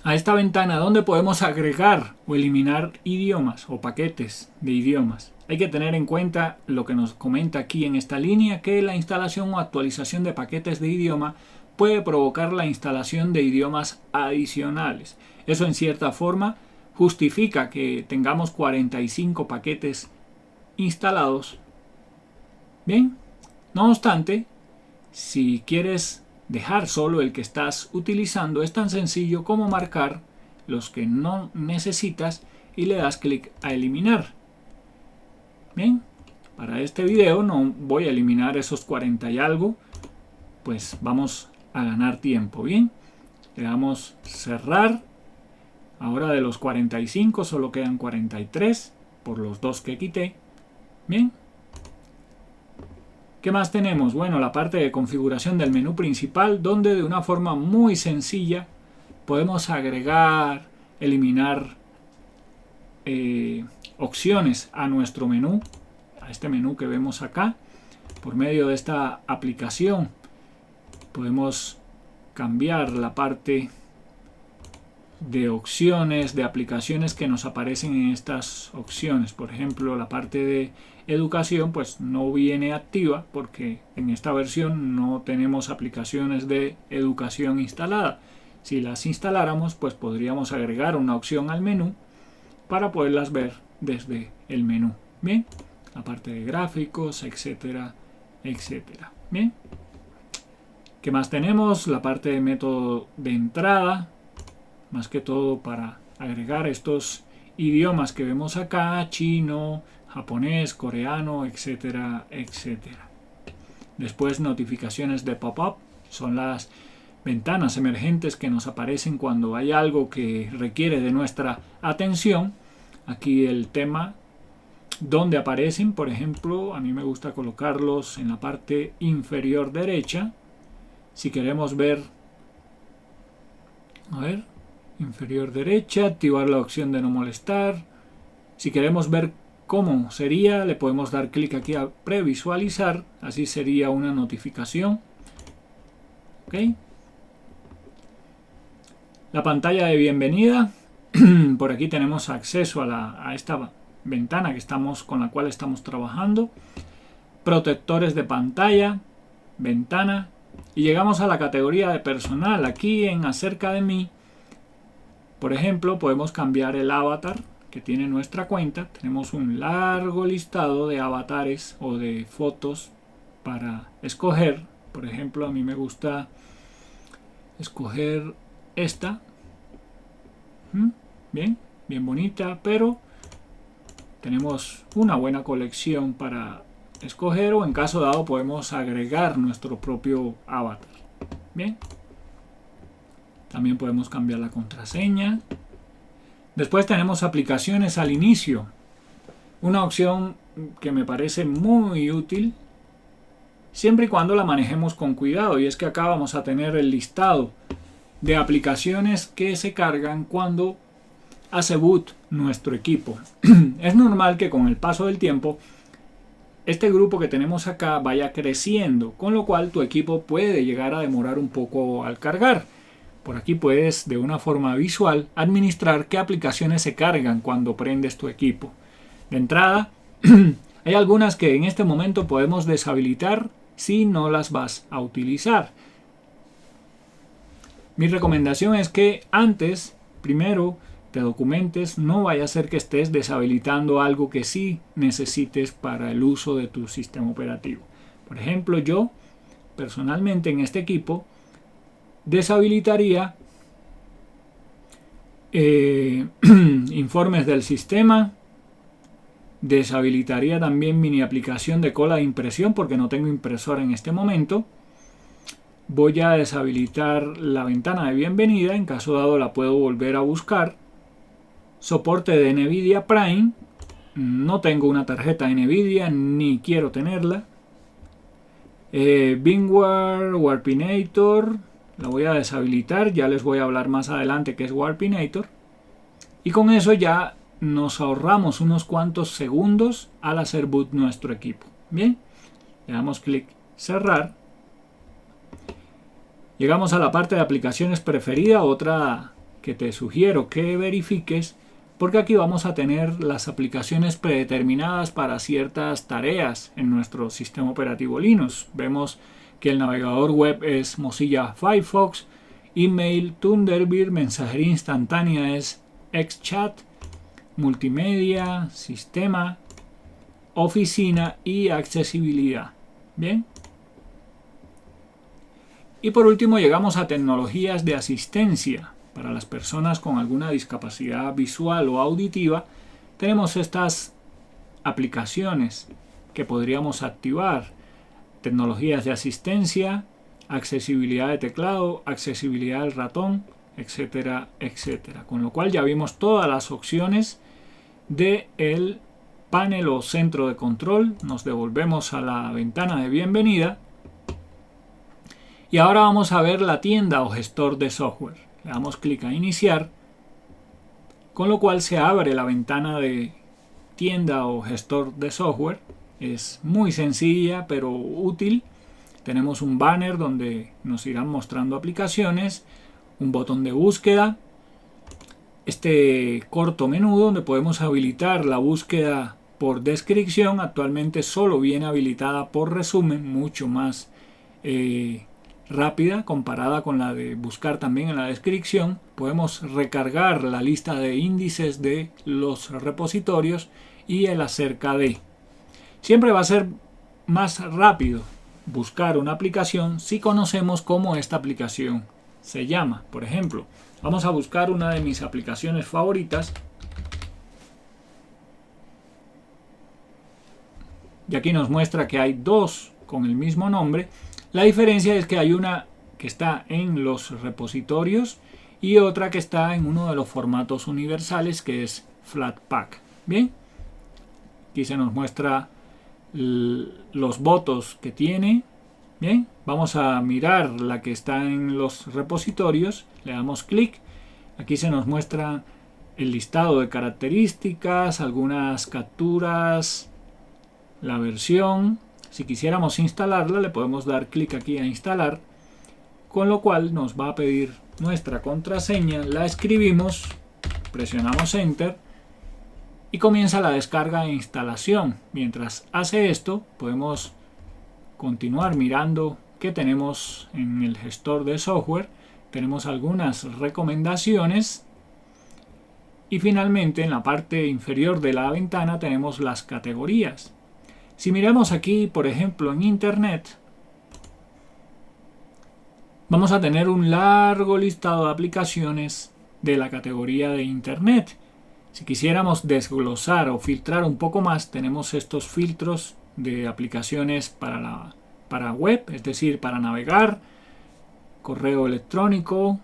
S1: a esta ventana donde podemos agregar o eliminar idiomas o paquetes de idiomas. Hay que tener en cuenta lo que nos comenta aquí en esta línea, que la instalación o actualización de paquetes de idioma puede provocar la instalación de idiomas adicionales. Eso en cierta forma justifica que tengamos 45 paquetes instalados. Bien, no obstante, si quieres dejar solo el que estás utilizando, es tan sencillo como marcar los que no necesitas y le das clic a eliminar. Bien, para este video no voy a eliminar esos 40 y algo, pues vamos a ganar tiempo. Bien, le damos cerrar. Ahora de los 45 solo quedan 43 por los dos que quité. Bien, ¿qué más tenemos? Bueno, la parte de configuración del menú principal, donde de una forma muy sencilla podemos agregar, eliminar opciones a nuestro menú, a este menú que vemos acá. Por medio de esta aplicación podemos cambiar la parte de opciones, de aplicaciones que nos aparecen en estas opciones. Por ejemplo, la parte de educación pues no viene activa porque en esta versión no tenemos aplicaciones de educación instalada. Si las instaláramos, pues podríamos agregar una opción al menú para poderlas ver desde el menú. Bien, la parte de gráficos, etcétera, etcétera. Bien, ¿qué más tenemos? La parte de método de entrada, más que todo para agregar estos idiomas que vemos acá: chino, japonés, coreano, etcétera, etcétera. Después, notificaciones de pop-up, son las ventanas emergentes que nos aparecen cuando hay algo que requiere de nuestra atención. Aquí el tema donde aparecen, por ejemplo, a mí me gusta colocarlos en la parte inferior derecha. Si queremos ver, a ver, inferior derecha, activar la opción de no molestar. Si queremos ver cómo sería, le podemos dar clic aquí a previsualizar, así sería una notificación. ¿Ok? La pantalla de bienvenida, por aquí tenemos acceso a esta ventana con la cual estamos trabajando. Protectores de pantalla, ventana, y llegamos a la categoría de personal. Aquí en acerca de mí, por ejemplo, podemos cambiar el avatar que tiene nuestra cuenta. Tenemos un largo listado de avatares o de fotos para escoger. Por ejemplo, a mí me gusta escoger esta. Bien, bien bonita, pero tenemos una buena colección para escoger, o en caso dado podemos agregar nuestro propio avatar. Bien, también podemos cambiar la contraseña. Después tenemos aplicaciones al inicio. Una opción que me parece muy útil siempre y cuando la manejemos con cuidado, y es que acá vamos a tener el listado de aplicaciones que se cargan cuando hace boot nuestro equipo. Es normal que con el paso del tiempo este grupo que tenemos acá vaya creciendo, con lo cual tu equipo puede llegar a demorar un poco al cargar. Por aquí puedes de una forma visual administrar qué aplicaciones se cargan cuando prendes tu equipo. De entrada, hay algunas que en este momento podemos deshabilitar si no las vas a utilizar. Mi recomendación es que antes, primero, te documentes, no vaya a ser que estés deshabilitando algo que sí necesites para el uso de tu sistema operativo. Por ejemplo, yo personalmente en este equipo deshabilitaría informes del sistema, deshabilitaría también mini aplicación de cola de impresión porque no tengo impresora en este momento. Voy a deshabilitar la ventana de bienvenida, en caso dado la puedo volver a buscar. Soporte de NVIDIA Prime, no tengo una tarjeta de NVIDIA ni quiero tenerla. VMware Warpinator, la voy a deshabilitar, ya les voy a hablar más adelante qué es Warpinator. Y con eso ya nos ahorramos unos cuantos segundos al hacer boot nuestro equipo. Bien, le damos clic cerrar. Llegamos a la parte de aplicaciones preferida, otra que te sugiero que verifiques, porque aquí vamos a tener las aplicaciones predeterminadas para ciertas tareas en nuestro sistema operativo Linux. Vemos que el navegador web es Mozilla Firefox, email, Thunderbird, mensajería instantánea es XChat, multimedia, sistema, oficina y accesibilidad. Bien. Y por último llegamos a tecnologías de asistencia. Para las personas con alguna discapacidad visual o auditiva, tenemos estas aplicaciones que podríamos activar. Tecnologías de asistencia, accesibilidad de teclado, accesibilidad del ratón, etcétera, etcétera. Con lo cual ya vimos todas las opciones del panel o centro de control. Nos devolvemos a la ventana de bienvenida. Y ahora vamos a ver la tienda o gestor de software. Le damos clic a iniciar, con lo cual se abre la ventana de tienda o gestor de software. Es muy sencilla pero útil. Tenemos un banner donde nos irán mostrando aplicaciones, un botón de búsqueda, este corto menú donde podemos habilitar la búsqueda por descripción. Actualmente solo viene habilitada por resumen, mucho más rápida comparada con la de buscar también en la descripción. Podemos recargar la lista de índices de los repositorios y el acerca de. Siempre va a ser más rápido buscar una aplicación si conocemos cómo esta aplicación se llama. Por ejemplo, vamos a buscar una de mis aplicaciones favoritas. Y aquí nos muestra que hay dos con el mismo nombre. La diferencia es que hay una que está en los repositorios y otra que está en uno de los formatos universales, que es Flatpak. Bien, aquí se nos muestra los votos que tiene. Bien, vamos a mirar la que está en los repositorios. Le damos clic. Aquí se nos muestra el listado de características, algunas capturas, la versión. Si quisiéramos instalarla, le podemos dar clic aquí a instalar, con lo cual nos va a pedir nuestra contraseña, la escribimos, presionamos enter y comienza la descarga e instalación. Mientras hace esto, podemos continuar mirando qué tenemos en el gestor de software. Tenemos algunas recomendaciones y finalmente en la parte inferior de la ventana tenemos las categorías. Si miramos aquí, por ejemplo, en Internet, vamos a tener un largo listado de aplicaciones de la categoría de Internet. Si quisiéramos desglosar o filtrar un poco más, tenemos estos filtros de aplicaciones para web, es decir, para navegar, correo electrónico,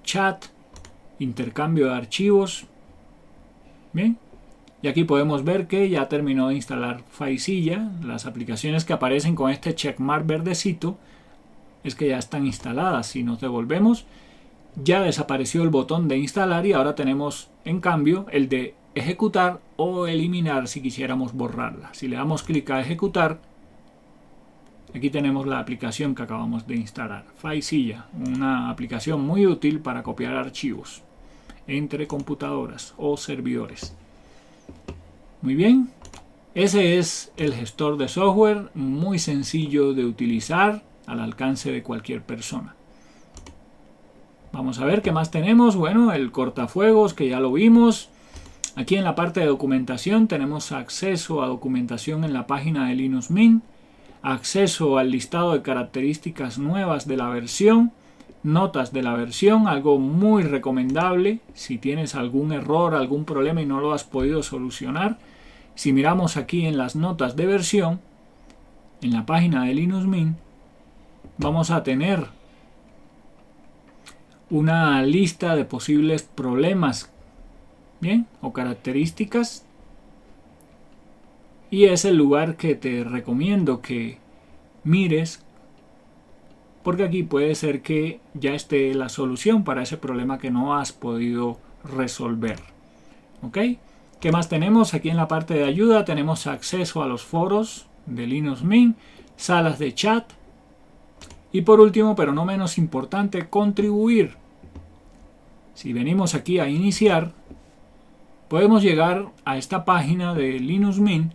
S1: chat, intercambio de archivos. Bien. Y aquí podemos ver que ya terminó de instalar FileZilla. Las aplicaciones que aparecen con este checkmark verdecito es que ya están instaladas. Si nos devolvemos, ya desapareció el botón de instalar y ahora tenemos en cambio el de ejecutar o eliminar si quisiéramos borrarla. Si le damos clic a ejecutar, aquí tenemos la aplicación que acabamos de instalar, FileZilla, una aplicación muy útil para copiar archivos entre computadoras o servidores. Muy bien, ese es el gestor de software, muy sencillo de utilizar, al alcance de cualquier persona. Vamos a ver qué más tenemos. Bueno, el cortafuegos, que ya lo vimos. Aquí en la parte de documentación tenemos acceso a documentación en la página de Linux Mint, acceso al listado de características nuevas de la versión, notas de la versión, algo muy recomendable si tienes algún error, algún problema y no lo has podido solucionar. Si miramos aquí en las notas de versión, en la página de Linux Mint, vamos a tener una lista de posibles problemas, bien, o características, y es el lugar que te recomiendo que mires, porque aquí puede ser que ya esté la solución para ese problema que no has podido resolver. ¿Ok? ¿Qué más tenemos? Aquí en la parte de ayuda tenemos acceso a los foros de Linux Mint, salas de chat y por último, pero no menos importante, contribuir. Si venimos aquí a iniciar, podemos llegar a esta página de Linux Mint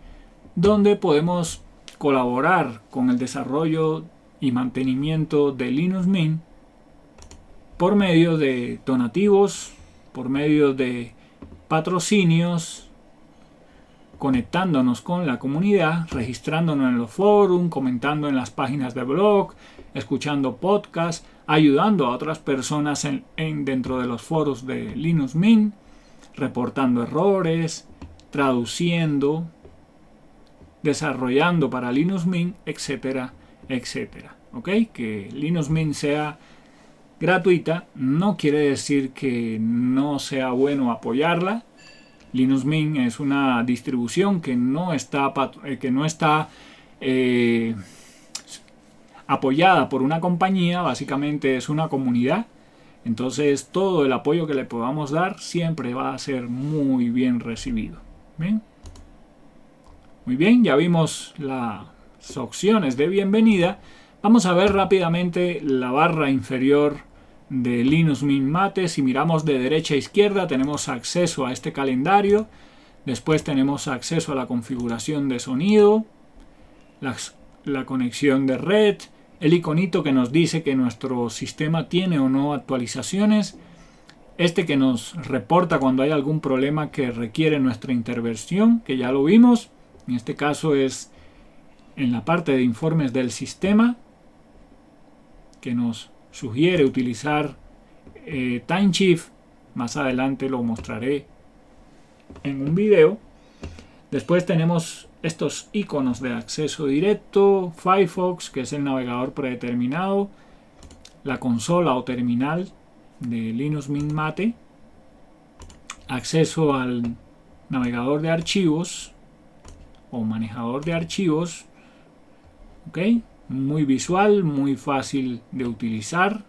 S1: donde podemos colaborar con el desarrollo y mantenimiento de Linux Mint por medio de donativos, por medio de patrocinios, conectándonos con la comunidad, registrándonos en los foros, comentando en las páginas de blog, escuchando podcasts, ayudando a otras personas dentro de los foros de Linux Mint, reportando errores, traduciendo, desarrollando para Linux Mint, etcétera, etcétera. ¿Ok? Que Linux Mint sea gratuita no quiere decir que no sea bueno apoyarla. Linux Mint es una distribución que no está apoyada por una compañía, básicamente es una comunidad. Entonces todo el apoyo que le podamos dar siempre va a ser muy bien recibido. ¿Bien? Muy bien, ya vimos las opciones de bienvenida. Vamos a ver rápidamente la barra inferior de Linux Mint Mate. Si miramos de derecha a izquierda tenemos acceso a este calendario. Después tenemos acceso a la configuración de sonido, la conexión de red, el iconito que nos dice que nuestro sistema tiene o no actualizaciones, este que nos reporta cuando hay algún problema que requiere nuestra intervención, que ya lo vimos. En este caso es en la parte de informes del sistema, que nos sugiere utilizar TimeShift. Más adelante lo mostraré en un video. Después tenemos estos iconos de acceso directo, Firefox, que es el navegador predeterminado, la consola o terminal de Linux Mint Mate, acceso al navegador de archivos o manejador de archivos, ¿ok? Muy visual, muy fácil de utilizar.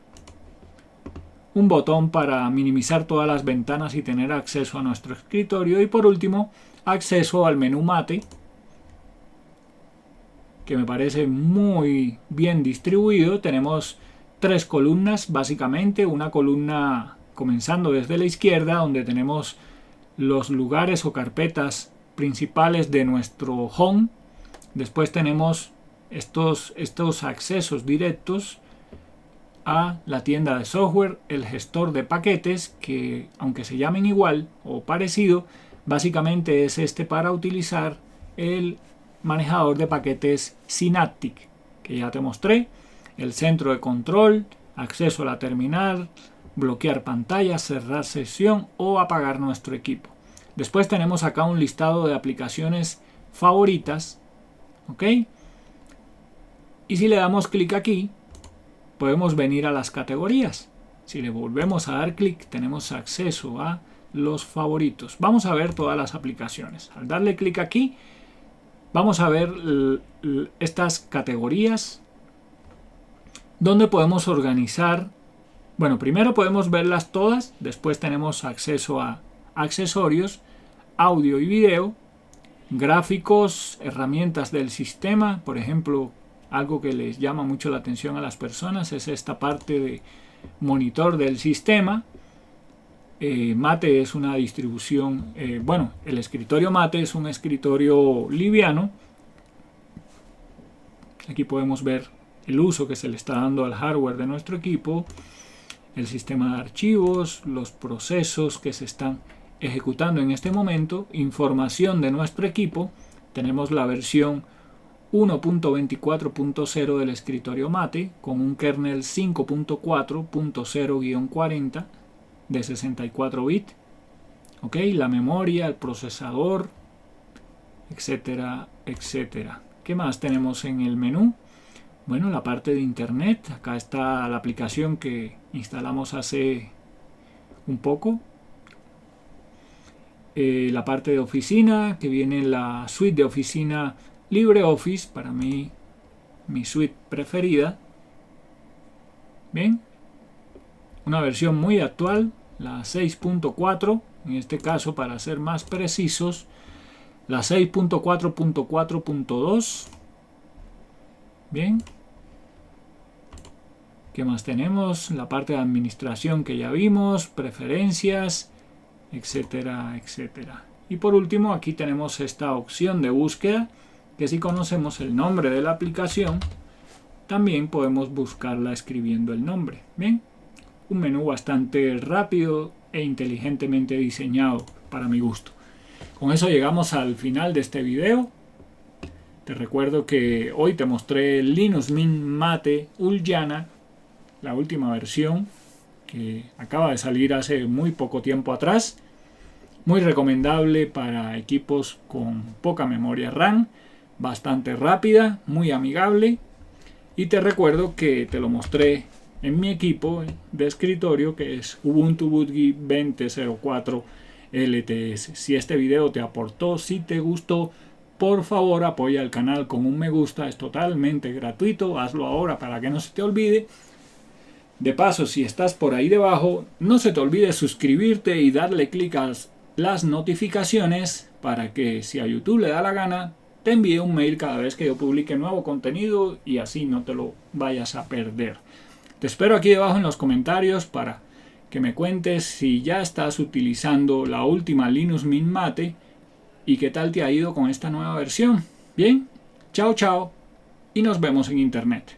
S1: Un botón para minimizar todas las ventanas y tener acceso a nuestro escritorio. Y por último, acceso al menú Mate, que me parece muy bien distribuido. Tenemos 3 columnas básicamente. Una columna comenzando desde la izquierda, donde tenemos los lugares o carpetas principales de nuestro home. Después tenemos estos accesos directos a la tienda de software, el gestor de paquetes, que aunque se llamen igual o parecido, básicamente es este para utilizar el manejador de paquetes Synaptic, que ya te mostré, el centro de control, acceso a la terminal, bloquear pantalla, cerrar sesión o apagar nuestro equipo. Después tenemos acá un listado de aplicaciones favoritas, ¿ok? Y si le damos clic aquí, podemos venir a las categorías. Si le volvemos a dar clic, tenemos acceso a los favoritos. Vamos a ver todas las aplicaciones. Al darle clic aquí, vamos a ver estas categorías donde podemos organizar. Bueno, primero podemos verlas todas, después tenemos acceso a accesorios, audio y video, gráficos, herramientas del sistema. Por ejemplo, algo que les llama mucho la atención a las personas es esta parte de monitor del sistema. Mate es una distribución, bueno, el escritorio Mate es un escritorio liviano. Aquí podemos ver el uso que se le está dando al hardware de nuestro equipo, el sistema de archivos, los procesos que se están ejecutando en este momento, información de nuestro equipo. Tenemos la versión 1.24.0 del escritorio Mate con un kernel 5.4.0-40 de 64 bits. Ok, la memoria, el procesador, etcétera, etcétera. ¿Qué más tenemos en el menú? Bueno, la parte de internet. Acá está la aplicación que instalamos hace un poco. La parte de oficina, que viene en la suite de oficina LibreOffice, para mí mi suite preferida. Bien, una versión muy actual, la 6.4, en este caso para ser más precisos, la 6.4.4.2. Bien, ¿qué más tenemos? La parte de administración que ya vimos, preferencias, etcétera, etcétera. Y por último, aquí tenemos esta opción de búsqueda, que si conocemos el nombre de la aplicación, también podemos buscarla escribiendo el nombre. Bien, un menú bastante rápido e inteligentemente diseñado para mi gusto. Con eso llegamos al final de este video. Te recuerdo que hoy te mostré el Linux Mint Mate Ulyana, la última versión que acaba de salir hace muy poco tiempo atrás. Muy recomendable para equipos con poca memoria RAM, bastante rápida, muy amigable. Y te recuerdo que te lo mostré en mi equipo de escritorio, que es Ubuntu Budgie 20.04 LTS. Si este video te aportó, si te gustó, por favor apoya el canal con un me gusta, es totalmente gratuito, hazlo ahora para que no se te olvide. De paso, si estás por ahí debajo, no se te olvide suscribirte y darle clic a las notificaciones para que, si a YouTube le da la gana, te envíe un mail cada vez que yo publique nuevo contenido y así no te lo vayas a perder. Te espero aquí debajo en los comentarios para que me cuentes si ya estás utilizando la última Linux Mint Mate y qué tal te ha ido con esta nueva versión. Bien, chao chao y nos vemos en internet.